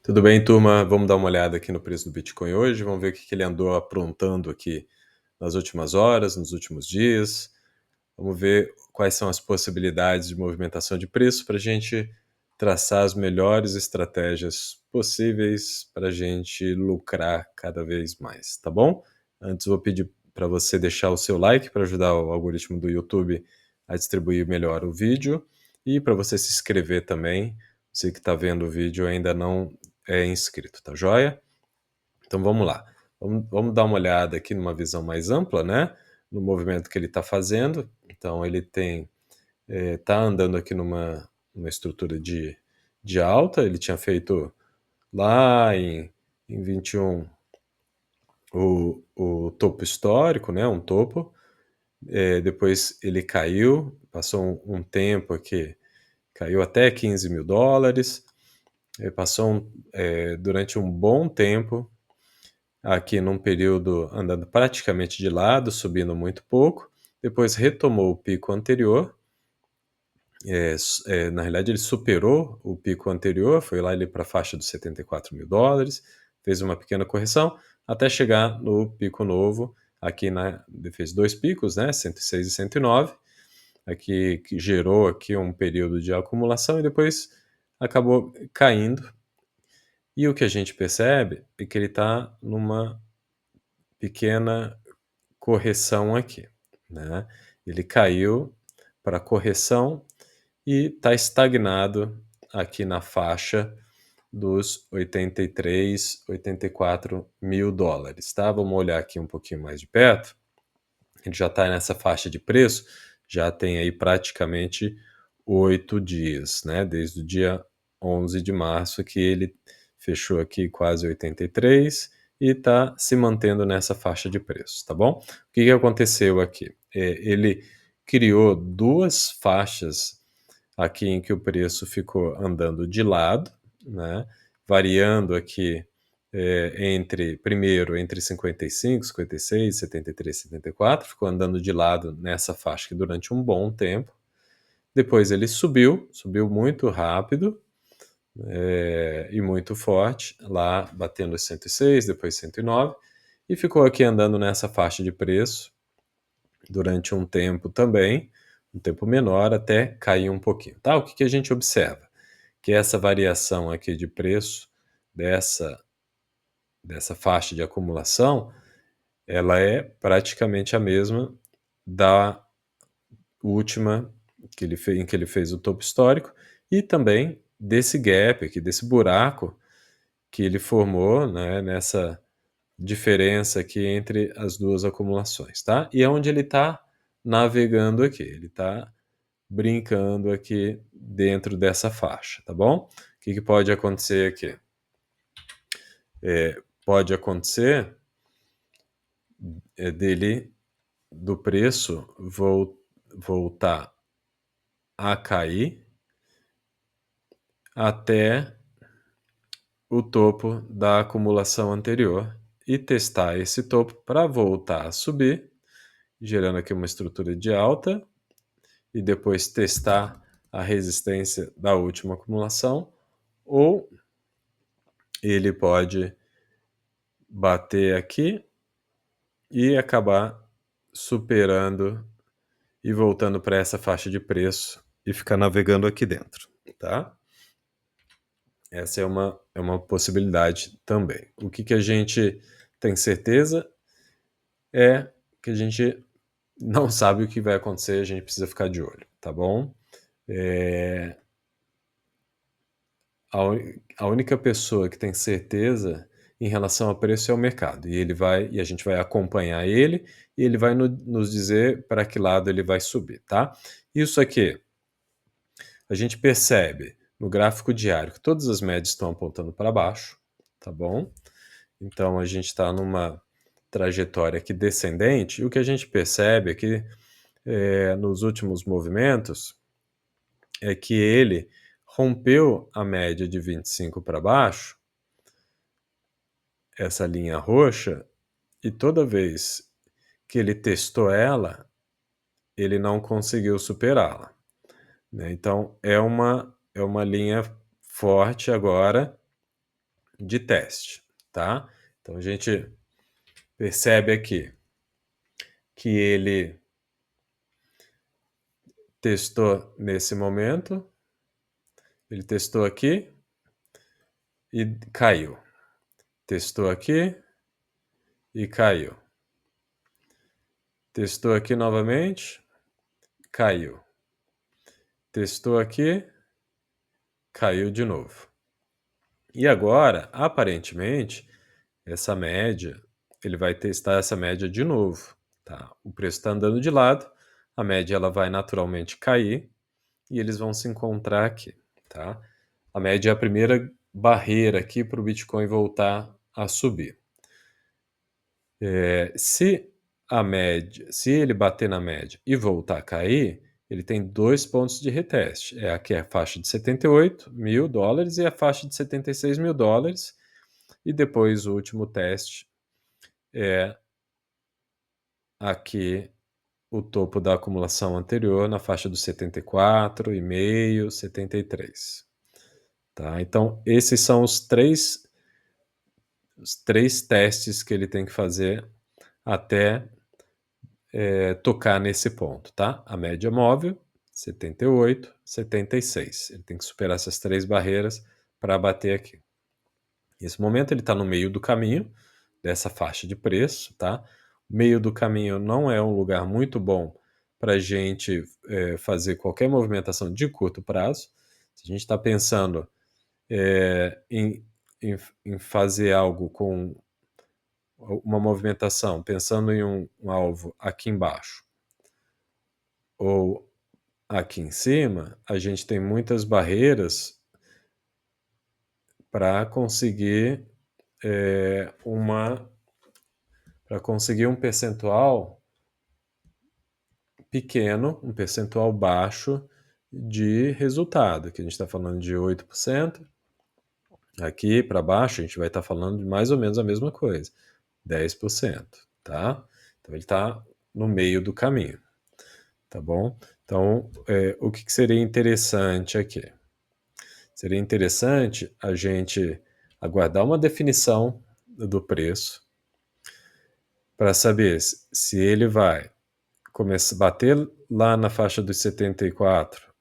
Tudo bem, turma? Vamos dar uma olhada aqui no preço do Bitcoin hoje. Vamos ver o que ele andou aprontando aqui nas últimas horas, nos últimos dias. Vamos ver quais são as possibilidades de movimentação de preço para a gente traçar as melhores estratégias possíveis para a gente lucrar cada vez mais, tá bom? Antes, vou pedir para você deixar o seu like para ajudar o algoritmo do YouTube a distribuir melhor o vídeo e para você se inscrever também. Você que está vendo o vídeo ainda não é inscrito, tá joia? Então vamos lá. Vamos dar uma olhada aqui numa visão mais ampla, né? No movimento que ele está fazendo. Então ele tá andando aqui numa estrutura de alta. Ele tinha feito lá em 21 o topo histórico, né? Um topo. Depois ele caiu, passou um tempo aqui, caiu até US$ 15.000. Passou durante um bom tempo aqui num período andando praticamente de lado, subindo muito pouco, depois retomou o pico anterior, na realidade ele superou o pico anterior, foi lá para a faixa dos US$ 74.000, fez uma pequena correção, até chegar no pico novo, aqui ele fez dois picos, né, 106 e 109, aqui, que gerou aqui um período de acumulação e depois acabou caindo. E o que a gente percebe é que ele está numa pequena correção aqui, né? Ele caiu para correção e está estagnado aqui na faixa dos 83, 84 mil dólares, tá? Vamos olhar aqui um pouquinho mais de perto. Ele já está nessa faixa de preço, já tem aí praticamente 8 dias, né? Desde o dia 11 de março que ele fechou aqui quase 83 e está se mantendo nessa faixa de preço, tá bom? O que aconteceu aqui? Ele criou duas faixas aqui em que o preço ficou andando de lado, né? Variando aqui primeiro entre 55, 56, 73, 74, ficou andando de lado nessa faixa aqui durante um bom tempo. Depois ele subiu muito rápido e muito forte, lá batendo os 106, depois 109, e ficou aqui andando nessa faixa de preço durante um tempo também, um tempo menor, até cair um pouquinho. Tá? O que a gente observa? Que essa variação aqui de preço dessa faixa de acumulação, ela é praticamente a mesma da última em que ele fez o topo histórico e também desse gap aqui, desse buraco que ele formou, né, nessa diferença aqui entre as duas acumulações, tá? E é onde ele está navegando aqui, ele está brincando aqui dentro dessa faixa, tá bom? O que pode acontecer aqui? Pode acontecer do preço voltar a cair até o topo da acumulação anterior e testar esse topo para voltar a subir, gerando aqui uma estrutura de alta e depois testar a resistência da última acumulação, ou ele pode bater aqui e acabar superando e voltando para essa faixa de preço e ficar navegando aqui dentro, tá? Essa é uma possibilidade também. O que a gente tem certeza é que a gente não sabe o que vai acontecer, a gente precisa ficar de olho, tá bom? A única pessoa que tem certeza em relação ao preço é o mercado, e a gente vai acompanhar ele e ele vai nos dizer para que lado ele vai subir, tá? Isso aqui a gente percebe no gráfico diário que todas as médias estão apontando para baixo, tá bom? Então a gente está numa trajetória aqui descendente, e o que a gente percebe aqui nos últimos movimentos é que ele rompeu a média de 25 para baixo, essa linha roxa, e toda vez que ele testou ela, ele não conseguiu superá-la, né? Então é uma linha forte agora de teste, tá? Então a gente percebe aqui que ele testou nesse momento, ele testou aqui e caiu. Testou aqui e caiu. Testou aqui novamente, caiu. Testou aqui, caiu de novo. E agora, aparentemente, essa média, ele vai testar essa média de novo, tá? O preço está andando de lado, a média ela vai naturalmente cair e eles vão se encontrar aqui, tá? A média é a primeira barreira aqui para o Bitcoin voltar a subir. Se ele bater na média e voltar a cair, ele tem 2 pontos de reteste. Aqui é a faixa de $78.000 e a faixa de $76.000. E depois o último teste é aqui o topo da acumulação anterior na faixa dos 74,5, 73. Tá? Então, esses são os três testes que ele tem que fazer até tocar nesse ponto, tá? A média móvel, 78, 76. Ele tem que superar essas 3 barreiras para bater aqui. Nesse momento ele está no meio do caminho dessa faixa de preço, tá? O meio do caminho não é um lugar muito bom para a gente fazer qualquer movimentação de curto prazo. Se a gente está pensando em fazer algo com uma movimentação, pensando em um alvo aqui embaixo ou aqui em cima, a gente tem muitas barreiras para conseguir um percentual pequeno, um percentual baixo de resultado, que a gente está falando de 8%. Aqui para baixo a gente vai estar falando de mais ou menos a mesma coisa, 10%, tá? Então ele está no meio do caminho, tá bom? Então, o que seria interessante aqui? Seria interessante a gente aguardar uma definição do preço para saber se ele vai começar a bater lá na faixa dos 74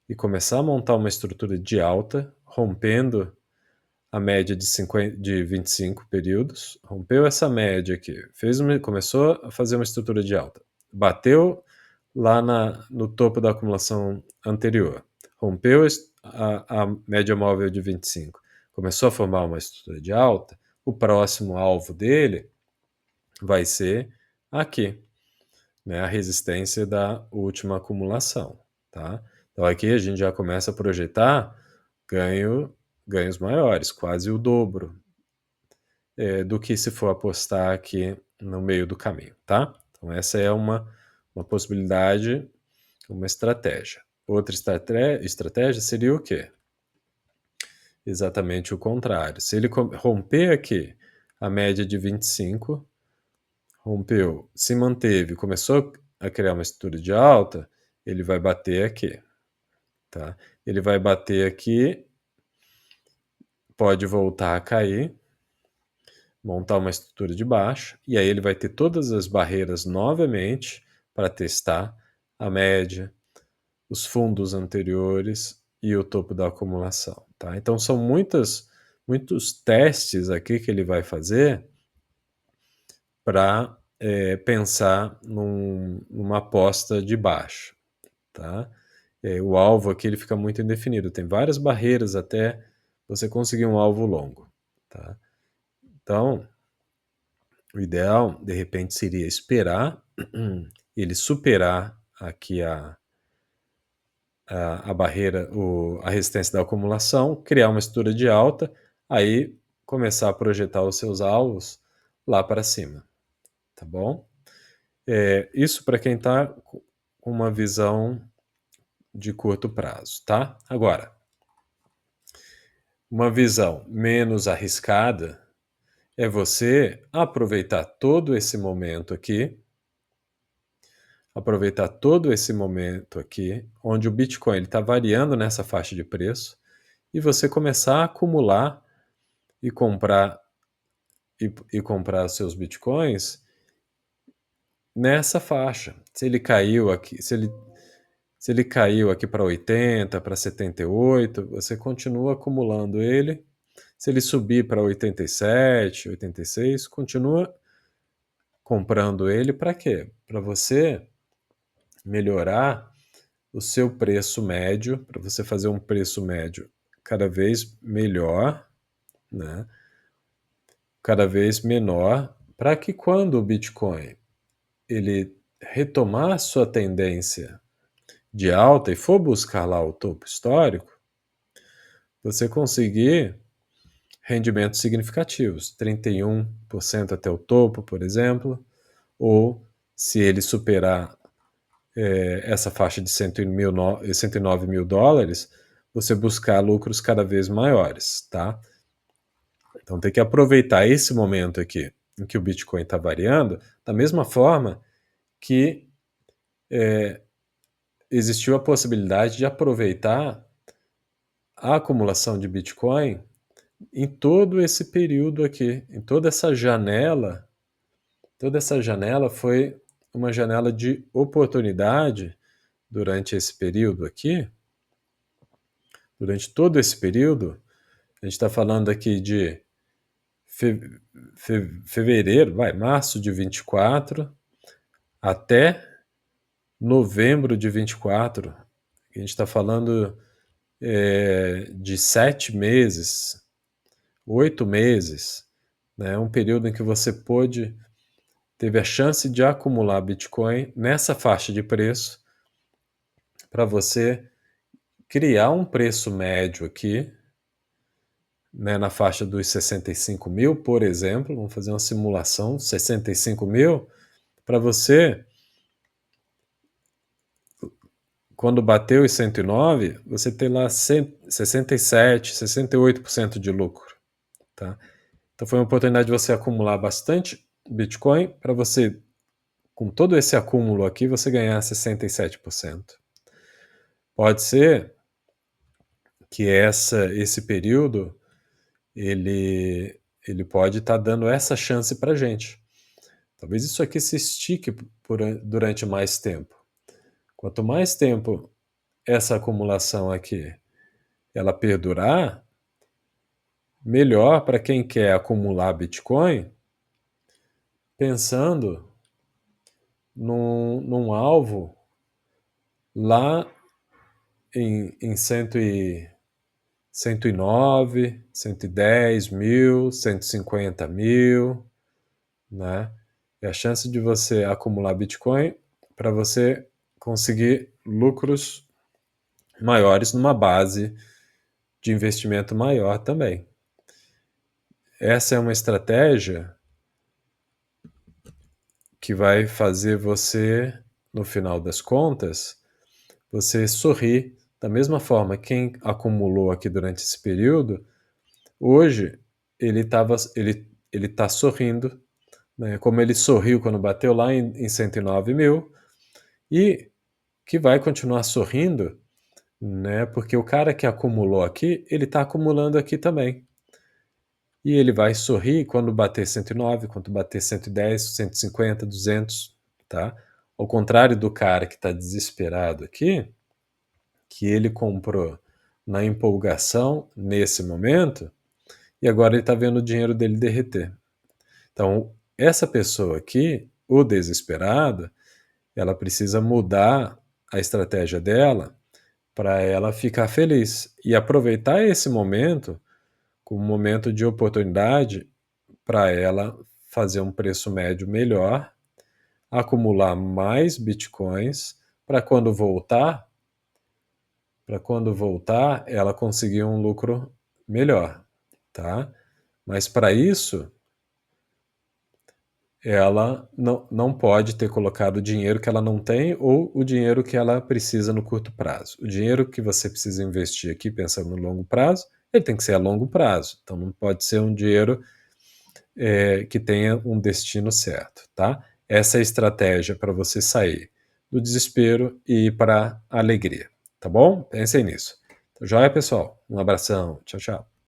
e começar a montar uma estrutura de alta, rompendo a média de 25 períodos, rompeu essa média aqui, começou a fazer uma estrutura de alta, bateu lá no topo da acumulação anterior, rompeu a média móvel de 25, começou a formar uma estrutura de alta, o próximo alvo dele vai ser aqui, né, a resistência da última acumulação, tá? Então aqui a gente já começa a projetar ganhos maiores, quase o dobro do que se for apostar aqui no meio do caminho, tá? Então essa é uma possibilidade, uma estratégia. Outra estratégia seria o quê? Exatamente o contrário. Se ele romper aqui a média de 25, rompeu, se manteve, começou a criar uma estrutura de alta, ele vai bater aqui, tá? Ele vai bater aqui, pode voltar a cair, montar uma estrutura de baixa, e aí ele vai ter todas as barreiras novamente para testar a média, os fundos anteriores e o topo da acumulação, tá? Então são muitos testes aqui que ele vai fazer para pensar numa aposta de baixa, tá? O alvo aqui ele fica muito indefinido, tem várias barreiras até você conseguir um alvo longo, tá? Então, o ideal, de repente, seria esperar ele superar aqui a barreira, a resistência da acumulação, criar uma estrutura de alta, aí começar a projetar os seus alvos lá para cima, tá bom? Isso para quem está com uma visão de curto prazo, tá? Agora, uma visão menos arriscada é você aproveitar todo esse momento aqui, onde o Bitcoin está variando nessa faixa de preço, e você começar a acumular e comprar comprar seus bitcoins nessa faixa. Se ele caiu aqui, se ele caiu aqui para 80, para 78, você continua acumulando ele. Se ele subir para 87, 86, continua comprando ele para quê? Para você melhorar o seu preço médio, para você fazer um preço médio cada vez melhor, né? Cada vez menor, para que quando o Bitcoin ele retomar sua tendência de alta e for buscar lá o topo histórico, você conseguir rendimentos significativos, 31% até o topo, por exemplo, ou se ele superar essa faixa de 109 mil dólares, você buscar lucros cada vez maiores, tá? Então tem que aproveitar esse momento aqui em que o Bitcoin está variando, da mesma forma que existiu a possibilidade de aproveitar a acumulação de Bitcoin em todo esse período aqui, em toda essa janela. Toda essa janela foi uma janela de oportunidade durante esse período aqui. Durante todo esse período, a gente está falando aqui de fevereiro, março de 24 até novembro de 24. A gente está falando de 7 meses, 8 meses, né? Um período em que você teve a chance de acumular Bitcoin nessa faixa de preço para você criar um preço médio aqui, né, na faixa dos 65 mil, por exemplo. Vamos fazer uma simulação, 65 mil, para você, quando bateu os 109, você tem lá 67, 68% de lucro. Tá? Então foi uma oportunidade de você acumular bastante Bitcoin para você, com todo esse acúmulo aqui, você ganhar 67%. Pode ser que esse período ele pode estar dando essa chance para a gente. Talvez isso aqui se estique durante mais tempo. Quanto mais tempo essa acumulação aqui ela perdurar, melhor para quem quer acumular Bitcoin, pensando num alvo lá em 109, 110 mil, 150 mil, né? É a chance de você acumular Bitcoin para você conseguir lucros maiores numa base de investimento maior também. Essa é uma estratégia que vai fazer você, no final das contas, você sorrir da mesma forma. Quem acumulou aqui durante esse período, hoje ele tá sorrindo, né? Como ele sorriu quando bateu lá em 109 mil, e que vai continuar sorrindo, né? Porque o cara que acumulou aqui, ele está acumulando aqui também. E ele vai sorrir quando bater 109, quando bater 110, 150, 200, tá? Ao contrário do cara que está desesperado aqui, que ele comprou na empolgação nesse momento e agora ele está vendo o dinheiro dele derreter. Então, essa pessoa aqui, o desesperado, ela precisa mudar a estratégia dela para ela ficar feliz e aproveitar esse momento como um momento de oportunidade para ela fazer um preço médio melhor, acumular mais bitcoins para quando voltar, ela conseguir um lucro melhor, tá? Mas para isso, ela não pode ter colocado o dinheiro que ela não tem ou o dinheiro que ela precisa no curto prazo. O dinheiro que você precisa investir aqui, pensando no longo prazo, ele tem que ser a longo prazo. Então não pode ser um dinheiro que tenha um destino certo, tá? Essa é a estratégia para você sair do desespero e ir para a alegria, tá bom? Pensem nisso. Joia, pessoal? Um abração. Tchau, tchau.